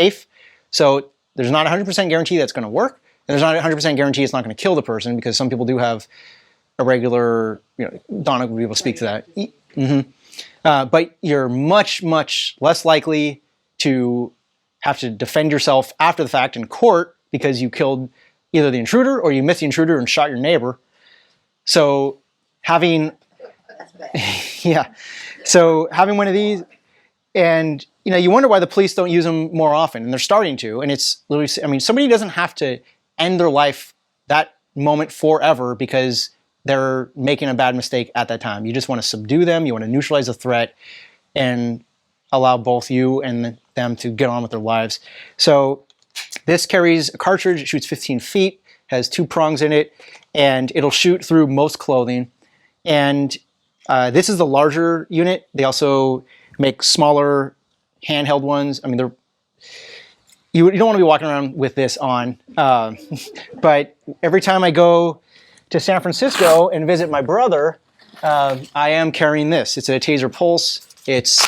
safe. So there's not a 100% guarantee that's going to work. And there's not a 100% guarantee it's not going to kill the person, because some people do have irregular, Donna would be able to speak to that. But you're much, much less likely to have to defend yourself after the fact in court because you killed either the intruder or you missed the intruder and shot your neighbor. So having, so having one of these, and you wonder why the police don't use them more often, and they're starting to. And it's literally, I mean, somebody doesn't have to end their life that moment forever because they're making a bad mistake at that time. You just want to subdue them. You want to neutralize the threat and allow both you and them to get on with their lives. So this carries a cartridge. It shoots 15 feet, has 2 prongs in it, and it'll shoot through most clothing. And this is the larger unit. They also make smaller handheld ones. I mean, you don't want to be walking around with this on. But every time I go to San Francisco and visit my brother, I am carrying this. It's a Taser Pulse. It's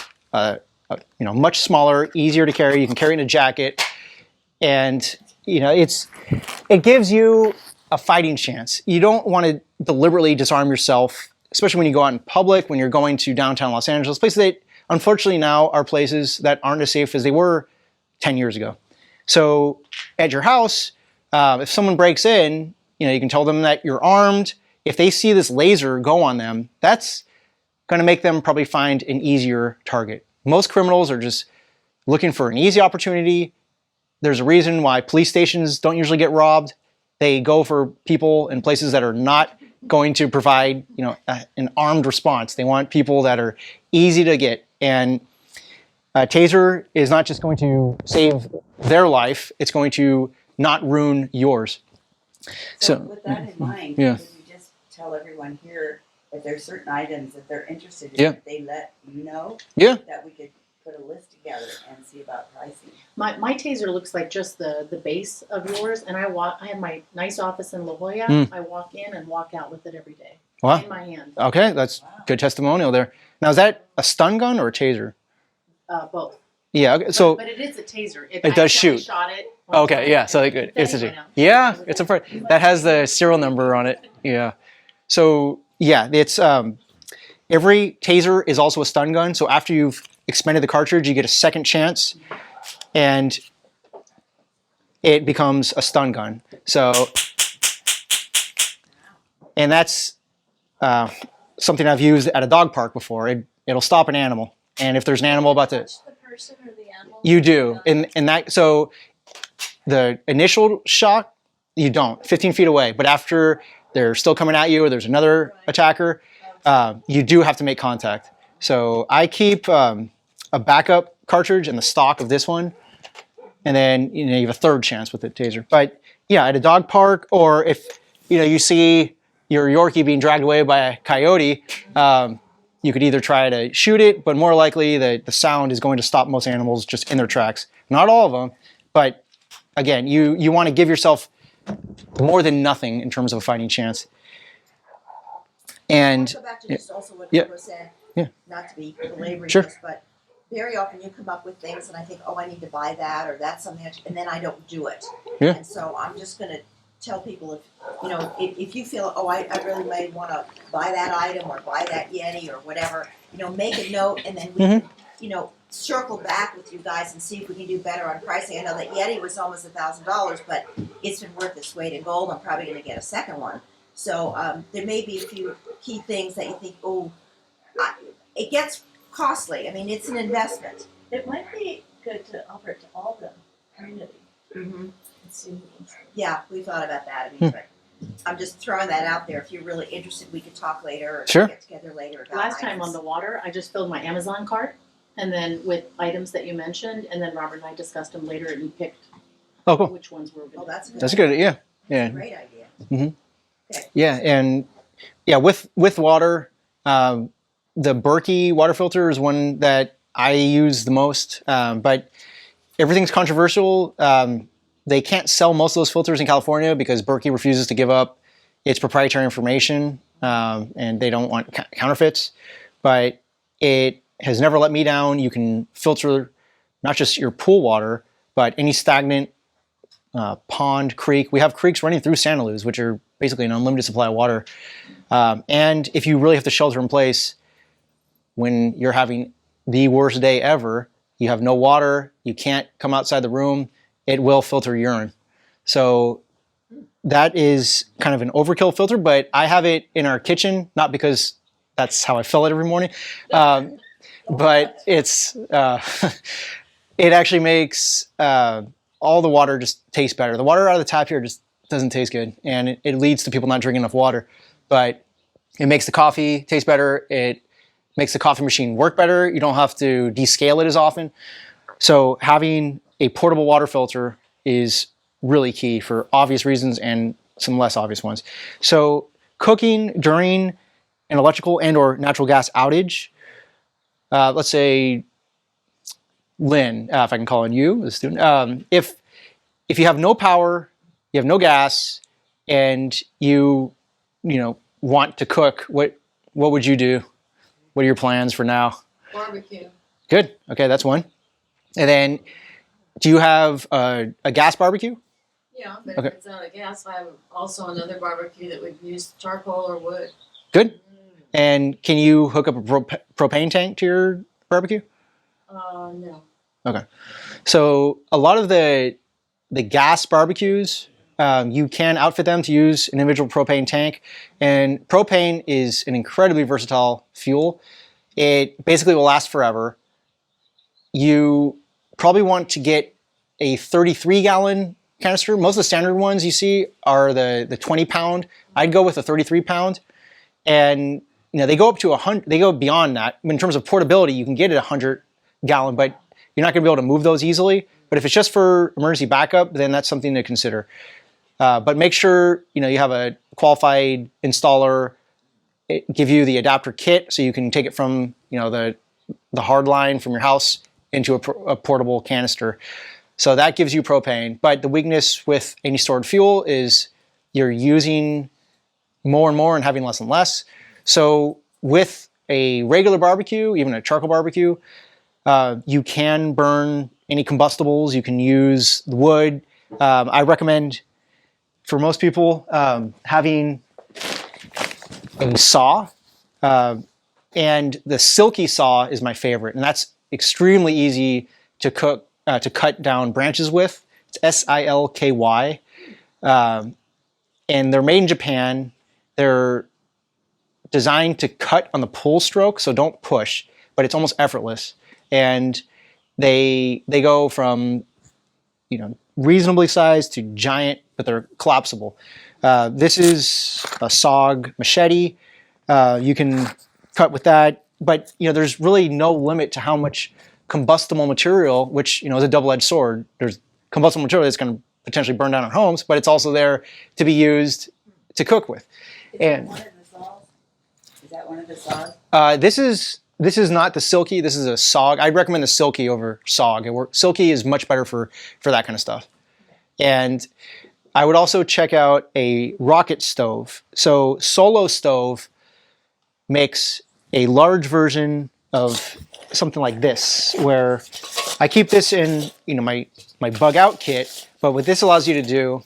much smaller, easier to carry. You can carry it in a jacket, and it gives you a fighting chance. You don't want to deliberately disarm yourself, especially when you go out in public, when you're going to downtown Los Angeles, places that unfortunately now are places that aren't as safe as they were 10 years ago. So at your house, if someone breaks in, you can tell them that you're armed. If they see this laser go on them, that's going to make them probably find an easier target. Most criminals are just looking for an easy opportunity. There's a reason why police stations don't usually get robbed. They go for people in places that are not going to provide, an armed response. They want people that are easy to get. And a Taser is not just going to save their life, it's going to not ruin yours. So with that in mind, could you just tell everyone here if there's certain items that they're interested in, that they let you know, that we could put a list together and see about pricing? My Taser looks like just the base of yours, and I have my nice office in La Jolla. I walk in and walk out with it every day in my hand. Okay, that's good testimonial there. Now, is that a stun gun or a Taser? Both. Yeah. Okay. So, but it is a Taser. It does shoot. Shot it. Okay. Yeah. So good. It's a Taser. Yeah. It's that has the serial number on it. Yeah. So yeah, it's every Taser is also a stun gun. So after you've expended the cartridge, you get a second chance, and it becomes a stun gun. So, and that's something I've used at a dog park before. It'll stop an animal, and if there's an animal about to touch the person or the animal, you do. And that, so the initial shot you don't 15 feet away, but after they're still coming at you or there's another attacker, you do have to make contact. So I keep a backup cartridge in the stock of this one, and then you have a third chance with the Taser. But yeah, at a dog park, or if you see your Yorkie being dragged away by a coyote, you could either try to shoot it, but more likely the sound is going to stop most animals just in their tracks. Not all of them, but again, you want to give yourself more than nothing in terms of a fighting chance. And go back to just also what you said, not to be belaboring this, but very often you come up with things and I think, oh, I need to buy that, or that's something, and then I don't do it. Yeah. And so I'm just going to tell people, if you feel, oh, I really may want to buy that item or buy that Yeti or whatever, make a note, and then we can, circle back with you guys and see if we can do better on pricing. I know that Yeti was almost $1,000, but it's been worth its weight in gold. I'm probably going to get a second one. So there may be a few key things that you think, it gets costly. I mean, it's an investment. It might be good to offer it to all the community. Mm-hmm. See. Yeah, we thought about that. I mean, but I'm just throwing that out there. If you're really interested, we could talk later or get together later about Last time on the water, I just filled my Amazon cart, and then with items that you mentioned, and then Robert and I discussed them later, and we picked which ones were good. Oh, that's good. That's good. Yeah. That's a great idea. Mm-hmm. Okay. Yeah, and with water, the Berkey water filter is one that I use the most, but everything's controversial. They can't sell most of those filters in California because Berkey refuses to give up its proprietary information, and they don't want counterfeits. But it has never let me down. You can filter not just your pool water, but any stagnant pond, creek, we have creeks running through Santa Luz, which are basically an unlimited supply of water. And if you really have to shelter in place when you're having the worst day ever, you have no water, you can't come outside the room, it will filter urine. So that is kind of an overkill filter, but I have it in our kitchen, not because that's how I fill it every morning, but it's it actually makes all the water just taste better. The water out of the tap here just doesn't taste good, and it leads to people not drinking enough water. But it makes the coffee taste better. It makes the coffee machine work better. You don't have to descale it as often. So having a portable water filter is really key for obvious reasons and some less obvious ones. So cooking during an electrical and or natural gas outage, let's say Lynn, if I can call on you, the student, if you have no power, you have no gas, and you want to cook, what would you do? What are your plans for now? Barbecue. Good. Okay, that's one. And then, do you have a gas barbecue? Yeah, but Okay. if it's out of gas, I have also another barbecue that would use charcoal or wood. Good. And can you hook up a propane tank to your barbecue? No. Okay. So a lot of the gas barbecues, you can outfit them to use an individual propane tank. And propane is an incredibly versatile fuel. It basically will last forever. You probably want to get a 33-gallon canister. Most of the standard ones you see are the 20-pound. I'd go with a 33-pound. And they go up to 100. They go beyond that. In terms of portability, you can get it 100-gallon, but you're not going to be able to move those easily. But if it's just for emergency backup, then that's something to consider. But make sure you have a qualified installer give you the adapter kit so you can take it from the hard line from your house into a portable canister. So that gives you propane. But the weakness with any stored fuel is you're using more and more and having less and less. So with a regular barbecue, even a charcoal barbecue, you can burn any combustibles. You can use the wood. I recommend for most people having a saw. And the Silky Saw is my favorite. And that's extremely easy to cut down branches with. It's SILKY. And they're made in Japan. They're designed to cut on the pull stroke, so don't push, but it's almost effortless. And they go from reasonably sized to giant, but they're collapsible. This is a SOG machete. You can cut with that, but there's really no limit to how much combustible material, which is a double-edged sword. There's combustible material that's going to potentially burn down our homes, but it's also there to be used to cook with. And Is that one of the saws? This is not the Silky. This is a SOG. I'd recommend the Silky over SOG. Silky is much better for that kind of stuff. And I would also check out a rocket stove. So Solo Stove makes a large version of something like this, where I keep this in my bug out kit. But what this allows you to do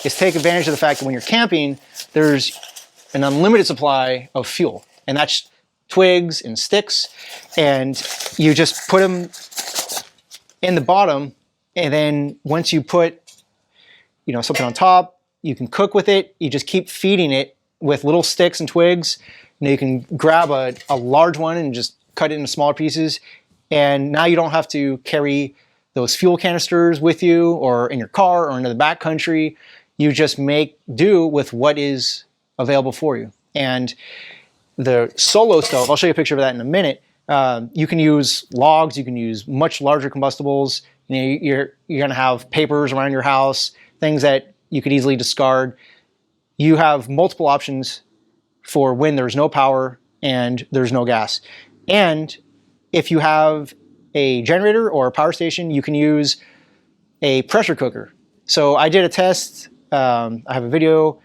is take advantage of the fact that when you're camping, there's an unlimited supply of fuel, and that's twigs and sticks, and you just put them in the bottom, and then once you put something on top, you can cook with it. You just keep feeding it with little sticks and twigs. You can grab a large one and just cut it into smaller pieces, and now you don't have to carry those fuel canisters with you or in your car or into the backcountry. You just make do with what is available for you. And the Solo Stove, I'll show you a picture of that in a minute. You can use logs, you can use much larger combustibles. You're going to have papers around your house, things that you could easily discard. You have multiple options for when there's no power and there's no gas. And if you have a generator or a power station, you can use a pressure cooker. So I did a test. I have a video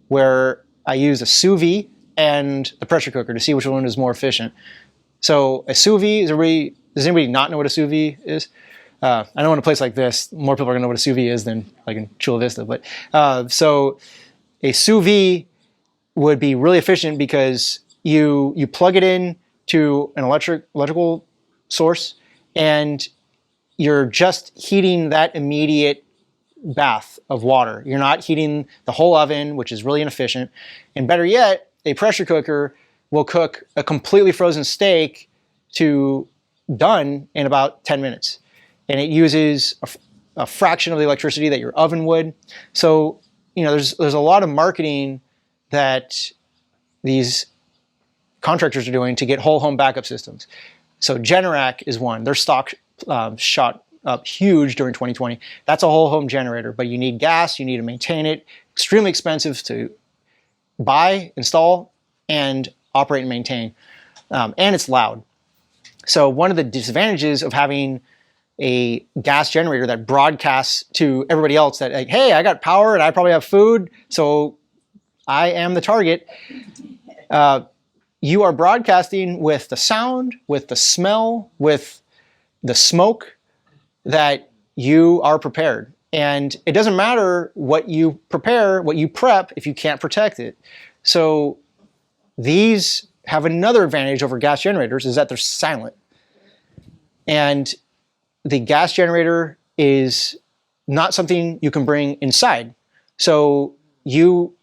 where I used a sous vide and the pressure cooker to see which one is more efficient. So a sous vide, does anybody not know what a sous vide is? I know in a place like this, more people are going to know what a sous vide is than like in Chula Vista. But so a sous vide would be really efficient because you plug it in to an electrical source, and you're just heating that immediate bath of water. You're not heating the whole oven, which is really inefficient. And better yet, a pressure cooker will cook a completely frozen steak to done in about 10 minutes. And it uses a fraction of the electricity that your oven would. So, there's a lot of marketing that these contractors are doing to get whole home backup systems. So Generac is one. Their stock shot up huge during 2020. That's a whole home generator, but you need gas, you need to maintain it. Extremely expensive to buy, install, and operate and maintain. And it's loud. So one of the disadvantages of having a gas generator that broadcasts to everybody else that, like, hey, I got power and I probably have food, so I am the target. You are broadcasting with the sound, with the smell, with the smoke, that you are prepared. And it doesn't matter what you prepare, what you prep, if you can't protect it. So these have another advantage over gas generators, is that they're silent. And the gas generator is not something you can bring inside. So you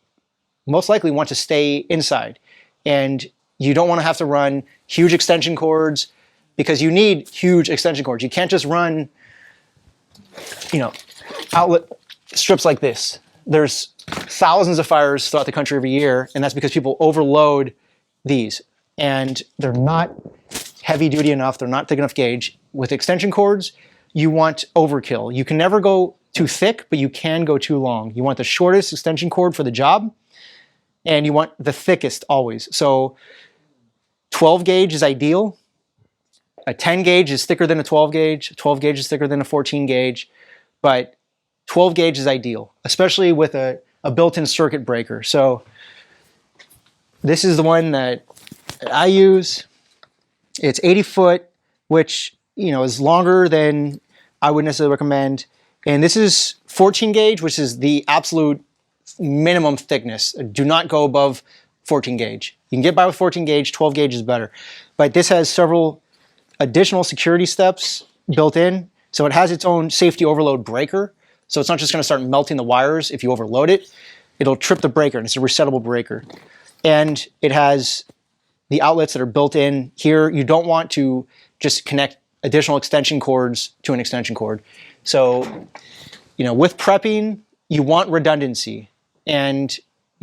most likely want to stay inside. And you don't want to have to run huge extension cords, because you need huge extension cords. You can't just run, outlet strips like this. There's thousands of fires throughout the country every year, and that's because people overload these. And they're not heavy duty enough, they're not thick enough gauge. With extension cords, you want overkill. You can never go too thick, but you can go too long. You want the shortest extension cord for the job, and you want the thickest always. So 12 gauge is ideal. A 10 gauge is thicker than a 12 gauge. A 12 gauge is thicker than a 14 gauge. But 12 gauge is ideal, especially with a built-in circuit breaker. So this is the one that I use. It's 80 foot, which is longer than I would necessarily recommend. And this is 14 gauge, which is the absolute minimum thickness. Do not go above 14 gauge. You can get by with 14 gauge, 12 gauge is better. But this has several additional security steps built in. So it has its own safety overload breaker. So it's not just going to start melting the wires if you overload it. It'll trip the breaker, and it's a resettable breaker. And it has the outlets that are built in here. You don't want to just connect additional extension cords to an extension cord. So, with prepping, you want redundancy. And